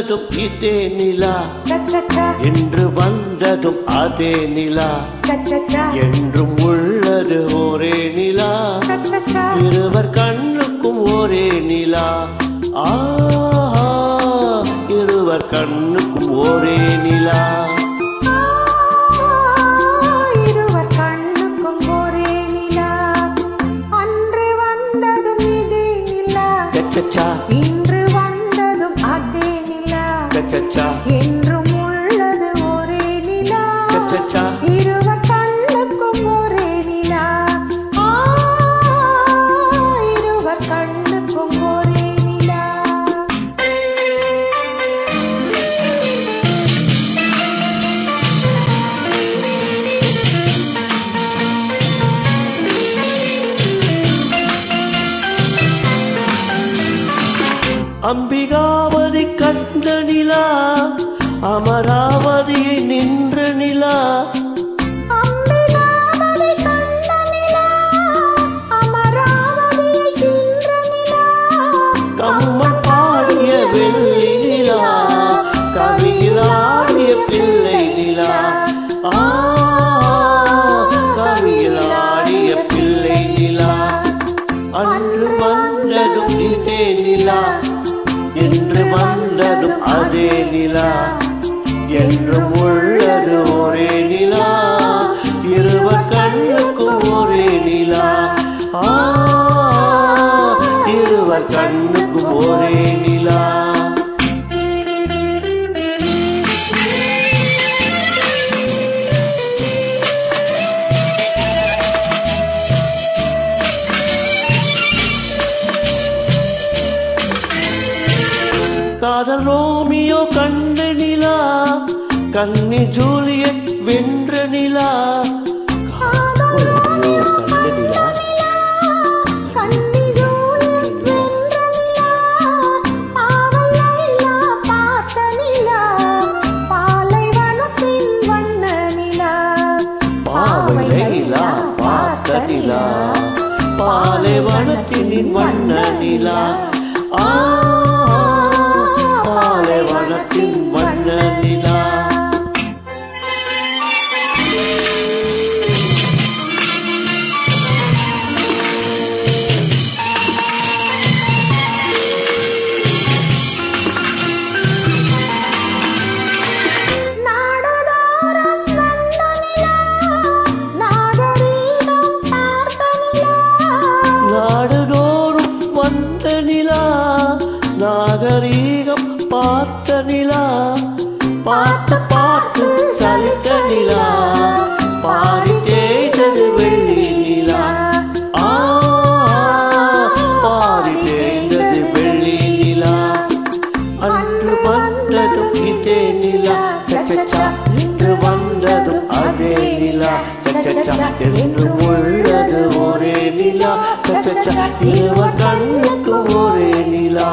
உள்ளதும் இதே நிலா, என்று வந்ததும் அதே நிலா, என்றும் உள்ளது ஒரே நிலா, இருவர் கண்ணுக்கும் ஒரே நிலா. ஆஹா, இருவர் கண்ணுக்கும் ஒரே நிலா. இன்று வந்ததும் அதே நிலா, என்றும் உள்ளது ஒரே நிலா, இருவர் கண்ணுக்கும் ஒரே நிலா. இருவர் கண்ணுக்கும் ஒரே நிலா. அம்பிகாவதி கண்ட நிலா, அமராவதியை நின்ற நிலா, அம்பிகாவதி கண்ட நிலா, அமராவதியை நின்ற நிலா, கம்மன் பாடிய வெள்ளி நிலா, கவியில் ஆடிய பிள்ளை நிலா. கவியில் ஆடிய பிள்ளை நிலா. அன்று வந்ததும் இதே நிலா, என்று வந்ததும் அதே நிலா, என்றும் உள்ளது ஒரே நிலா, இருவர் கண்ணுக்கும் ஒரே நிலா. இருவர் கண்ணுக்கும் ஒரே நிலா. காதல் ரோமியோ கண்ட நிலா, கன்னி ஜூலியட் வென்ற நிலா. காதல் ரோமியோ கண்ட நிலா, கன்னி ஜூலியட் வென்ற நிலா, பாவல் லைலா பார்த்த நிலா, பாலைவனத்தின் வண்ண நிலா. பாவை லைலா பார்த்த நிலா, பாலைவனத்தின் வண்ண நிலா. பாலைவனத்தின் வண்ண நிலா. நாடுதோறும் வந்த நிலா, நாகரீகம் பார்த்த நிலா, நாடுதோறும் வந்த நிலா, நாகரீகம் பார்த்த நிலா, பார்த்து பார்த்து சலித்த நிலா, பாதி தேய்ந்தது வெள்ளி நிலா. பாதி தேய்ந்தது வெள்ளி நிலா. அன்று வந்ததும் இதே நிலா, இன்று வந்ததும் அதே நிலா, என்றும் உள்ளது ஒரே நிலா, இருவர் கண்ணுக்கு ஒரே நிலா.